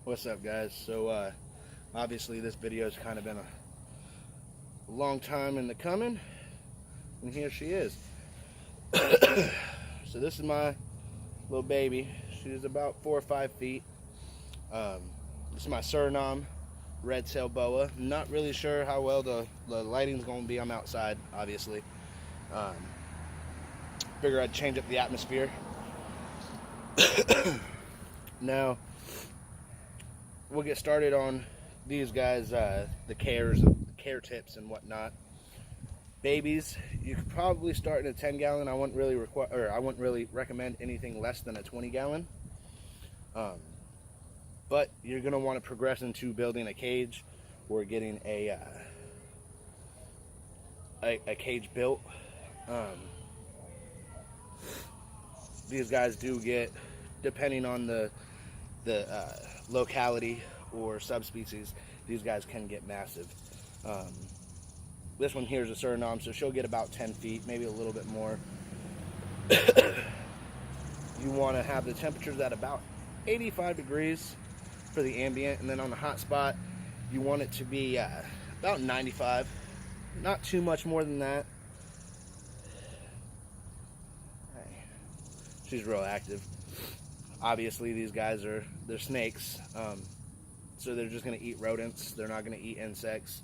What's up, guys? So obviously this video has kind of been a long time in the coming, and here she is. So this is my little baby. She's about 4 or 5 feet. This is my Suriname Redtail Boa. I'm not really sure how well the lighting's going to be. I'm outside, obviously. Figure I'd change up the atmosphere. Now, we'll get started on these guys, the care tips and whatnot. Babies, you could probably start in a 10-gallon. I wouldn't really recommend anything less than a 20-gallon. But you're gonna want to progress into building a cage or getting a cage built. These guys do get, depending on the locality or subspecies, these guys can get massive. This one here is a Suriname, so she'll get about 10 feet, maybe a little bit more. You want to have the temperatures at about 85 degrees for the ambient, and then on the hot spot, you want it to be about 95. Not too much more than that. She's real active. Obviously, these guys they're snakes, so they're just going to eat rodents. They're not going to eat insects.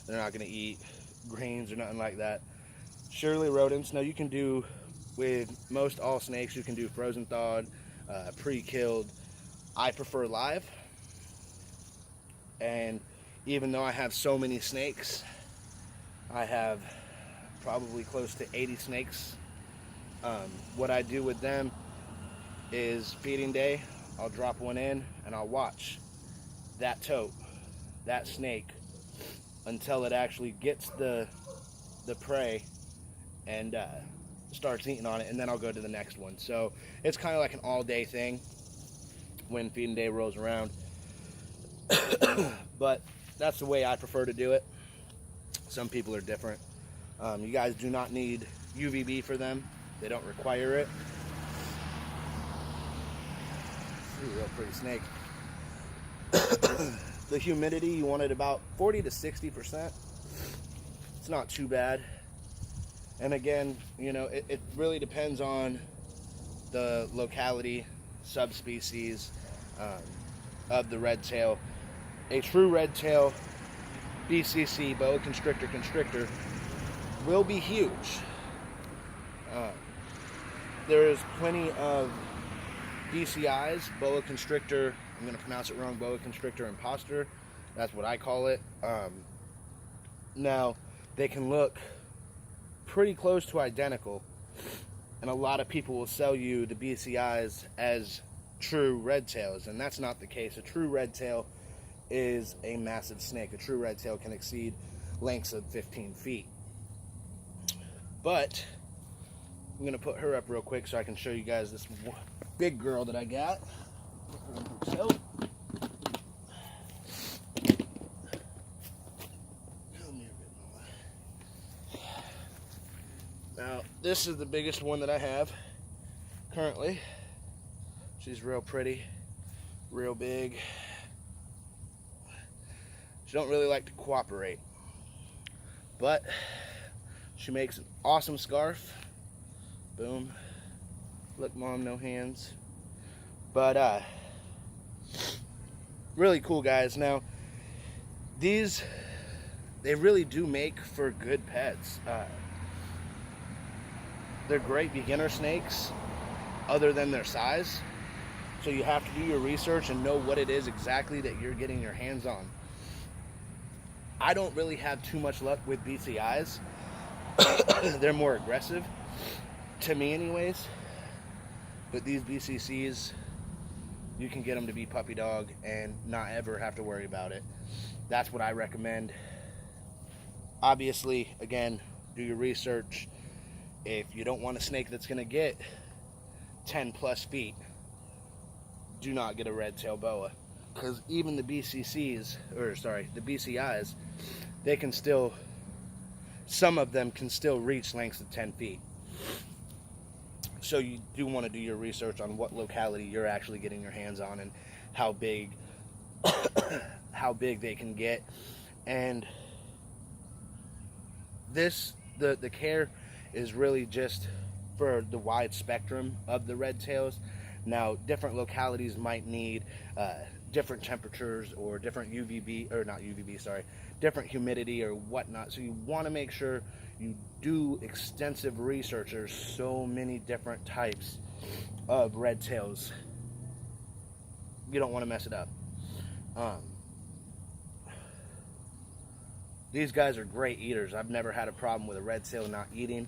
They're not going to eat grains or nothing like that. Surely rodents. Now, you can do, with most all snakes, you can do frozen thawed, pre-killed. I prefer live. And even though I have so many snakes, I have probably close to 80 snakes. What I do with them is feeding day, I'll drop one in and I'll watch that tote, that snake, until it actually gets the prey and starts eating on it, and then I'll go to the next one. So it's kind of like an all-day thing when feeding day rolls around. But that's the way I prefer to do it. Some people are different. You guys do not need UVB for them. They don't require it. Ooh, real pretty snake. The humidity, you want it about 40 to 60%. It's not too bad. And again, you know, it really depends on the locality, subspecies of the redtail. A true redtail BCC, boa constrictor, will be huge. There's plenty of BCIs, boa constrictor, I'm going to pronounce it wrong, boa constrictor imposter. That's what I call it. Now, they can look pretty close to identical, and a lot of people will sell you the BCIs as true redtails, and that's not the case. A true redtail is a massive snake. A true redtail can exceed lengths of 15 feet. But I'm going to put her up real quick so I can show you guys this big girl that I got. So, now this is the biggest one that I have currently. She's real pretty, real big. She don't really like to cooperate, but she makes an awesome scarf. Boom. Look, Mom, no hands. But really cool, guys. Now, these, they really do make for good pets. They're great beginner snakes other than their size, so you have to do your research and know what it is exactly that you're getting your hands on. I don't really have too much luck with BCIs. They're more aggressive, to me anyways. But these BCCs, you can get them to be puppy dog and not ever have to worry about it. That's what I recommend. Obviously, again, do your research. If you don't want a snake that's going to get 10 plus feet, do not get a redtail boa. Because even the BCCs, or sorry, the BCIs, they can still, some of them can still reach lengths of 10 feet. So you do want to do your research on what locality you're actually getting your hands on and how big how big they can get. And the care is really just for the wide spectrum of the red tails. Now, different localities might need different temperatures or different UVB, or not UVB, sorry, different humidity or whatnot. So you want to make sure you do extensive research. There's so many different types of red tails. You don't want to mess it up. These guys are great eaters. I've never had a problem with a red tail not eating.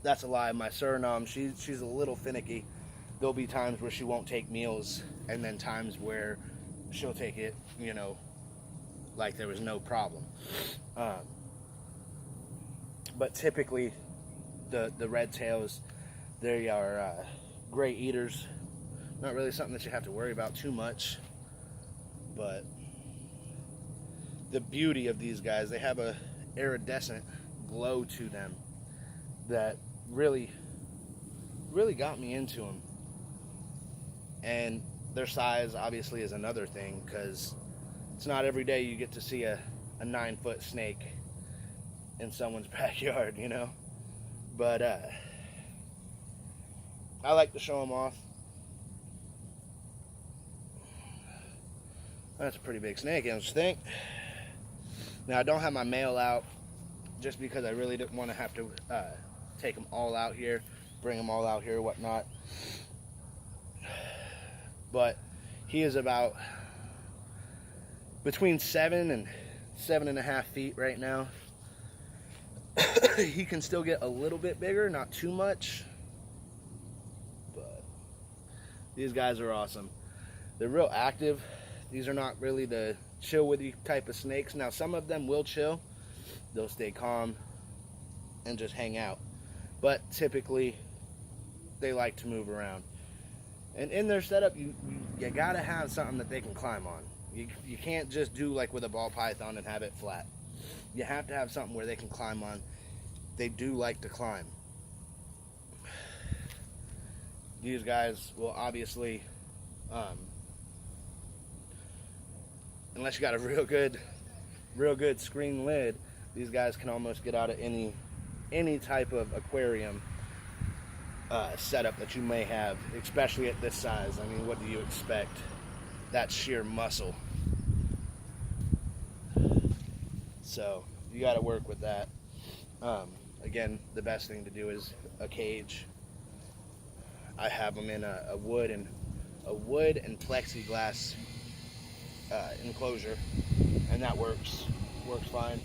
That's a lie. My Suriname, she's a little finicky. There'll be times where she won't take meals, and then times where she'll take it, you know, like there was no problem. But typically, the red tails, they are great eaters. Not really something that you have to worry about too much, but the beauty of these guys, they have a iridescent glow to them that really got me into them. And their size obviously is another thing, because it's not every day you get to see a 9-foot snake in someone's backyard, you know. But I like to show them off. That's a pretty big snake, don't you think? Now, I don't have my male out just because I really didn't want to have to take them all out here, bring them all out here, whatnot. But he is about between 7 and 7.5 feet right now. He can still get a little bit bigger, not too much, but these guys are awesome. They're real active. These are not really the chill with you type of snakes. Now, some of them will chill. They'll stay calm and just hang out. But typically, they like to move around. And in their setup, you gotta have something that they can climb on. You can't just do like with a ball python and have it flat. You have to have something where they can climb on. They do like to climb. These guys will obviously, unless you got a real good screen lid, these guys can almost get out of any type of aquarium setup that you may have, especially at this size. I mean, what do you expect? That's sheer muscle. So you got to work with that. Again, the best thing to do is a cage. I have them in a wood and plexiglass enclosure, and that works fine.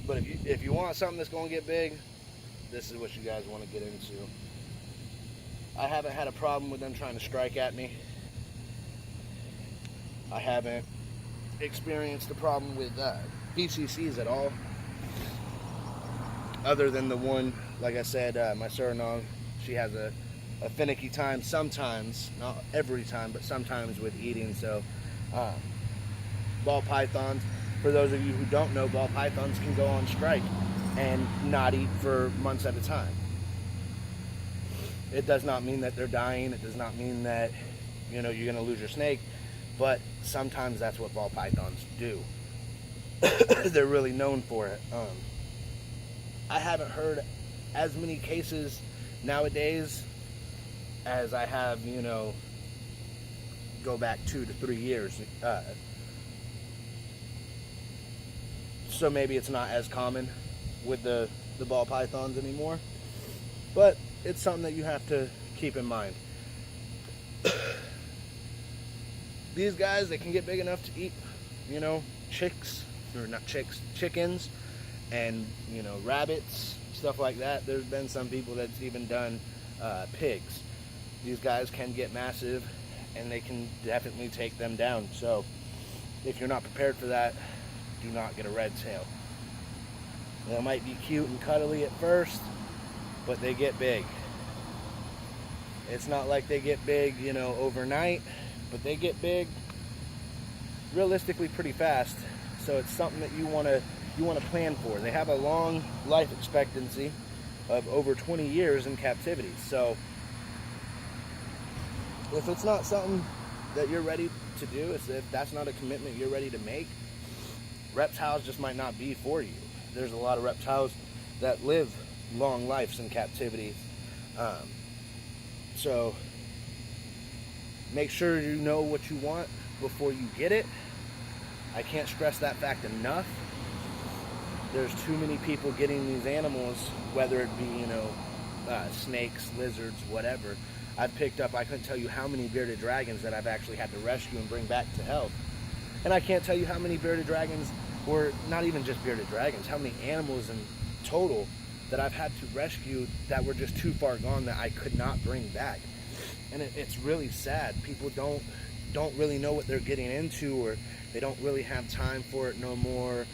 But if you want something that's going to get big, this is what you guys want to get into. I haven't had a problem with them trying to strike at me. I haven't experienced a problem with BCCs at all, other than the one, like I said, my Suriname. She has a finicky time sometimes, not every time, but sometimes with eating. So ball pythons, for those of you who don't know, ball pythons can go on strike and not eat for months at a time. It does not mean that they're dying. It does not mean that, you know, you're going to lose your snake, but sometimes that's what ball pythons do. They're really known for it. I haven't heard as many cases nowadays as I have, you know, go back 2 to 3 years. So maybe it's not as common with the ball pythons anymore, but it's something that you have to keep in mind. These guys, they can get big enough to eat, you know, chickens, and, you know, rabbits, stuff like that. There's been some people that's even done pigs. These guys can get massive, and they can definitely take them down. So if you're not prepared for that, do not get a red tail. They might be cute and cuddly at first, but they get big. It's not like they get big, you know, overnight, but they get big realistically pretty fast. So it's something that you want to plan for. They have a long life expectancy of over 20 years in captivity. So if it's not something that you're ready to do, if that's not a commitment you're ready to make, reptiles just might not be for you. There's a lot of reptiles that live long lives in captivity. So make sure you know what you want before you get it. I can't stress that fact enough. There's too many people getting these animals, whether it be, snakes, lizards, whatever. I've picked up, I couldn't tell you how many bearded dragons that I've actually had to rescue and bring back to health. And I can't tell you how many bearded dragons, or not even just bearded dragons, how many animals in total that I've had to rescue that were just too far gone that I could not bring back. And it's really sad. People don't really know what they're getting into, or they don't really have time for it no more.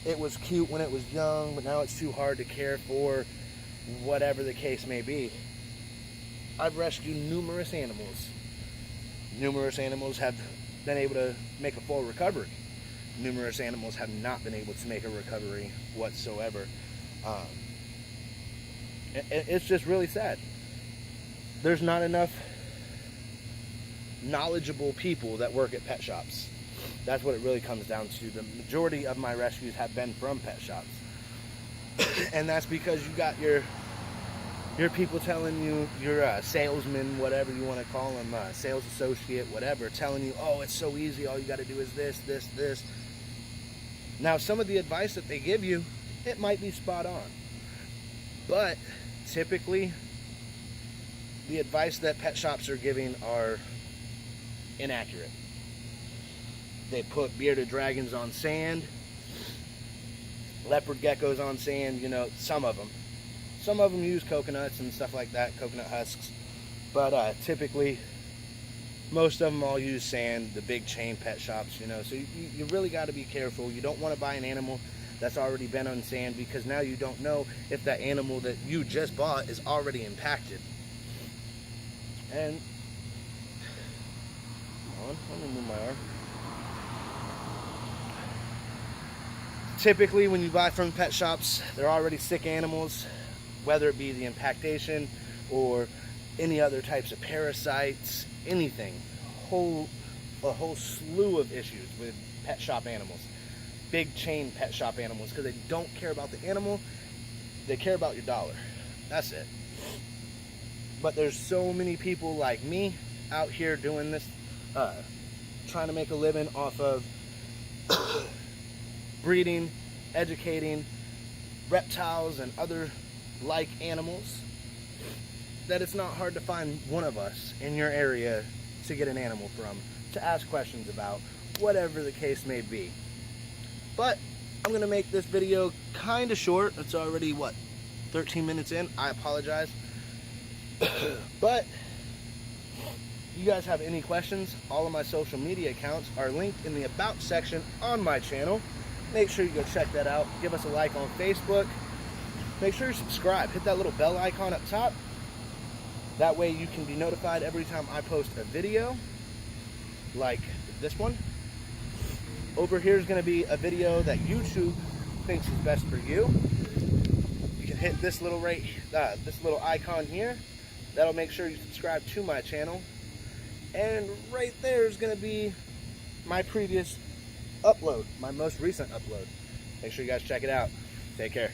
It was cute when it was young, but now it's too hard to care for, whatever the case may be. I've rescued numerous animals. Numerous animals have been able to make a full recovery. Numerous animals have not been able to make a recovery whatsoever. It's just really sad. There's not enough knowledgeable people that work at pet shops. That's what it really comes down to. The majority of my rescues have been from pet shops. And that's because you got your people telling you, your salesman, whatever you want to call them, sales associate, whatever, telling you, oh, it's so easy, all you got to do is this, this, this. Now, some of the advice that they give you, it might be spot on. But typically, the advice that pet shops are giving are inaccurate. They put bearded dragons on sand, leopard geckos on sand, some of them. Some of them use coconuts and stuff like that, coconut husks. But typically, most of them all use sand, the big chain pet shops, So you really got to be careful. You don't want to buy an animal that's already been on sand, because now you don't know if that animal that you just bought is already impacted. And, come on, let me move my arm. Typically, when you buy from pet shops, they're already sick animals, whether it be the impactation or any other types of parasites, anything. A whole slew of issues with pet shop animals. Big chain pet shop animals, because they don't care about the animal, they care about your dollar. That's it. But there's so many people like me out here doing this, trying to make a living off of breeding, educating reptiles and other like animals, that it's not hard to find one of us in your area to get an animal from, to ask questions about, whatever the case may be. But I'm going to make this video kind of short. It's already, 13 minutes in? I apologize. But you guys have any questions, all of my social media accounts are linked in the About section on my channel. Make sure you go check that out. Give us a like on Facebook. Make sure you subscribe. Hit that little bell icon up top. That way you can be notified every time I post a video like this one. Over here is going to be a video that YouTube thinks is best for you. You can hit this little this little icon here. That'll make sure you subscribe to my channel. And right there is going to be my previous upload, my most recent upload. Make sure you guys check it out. Take care.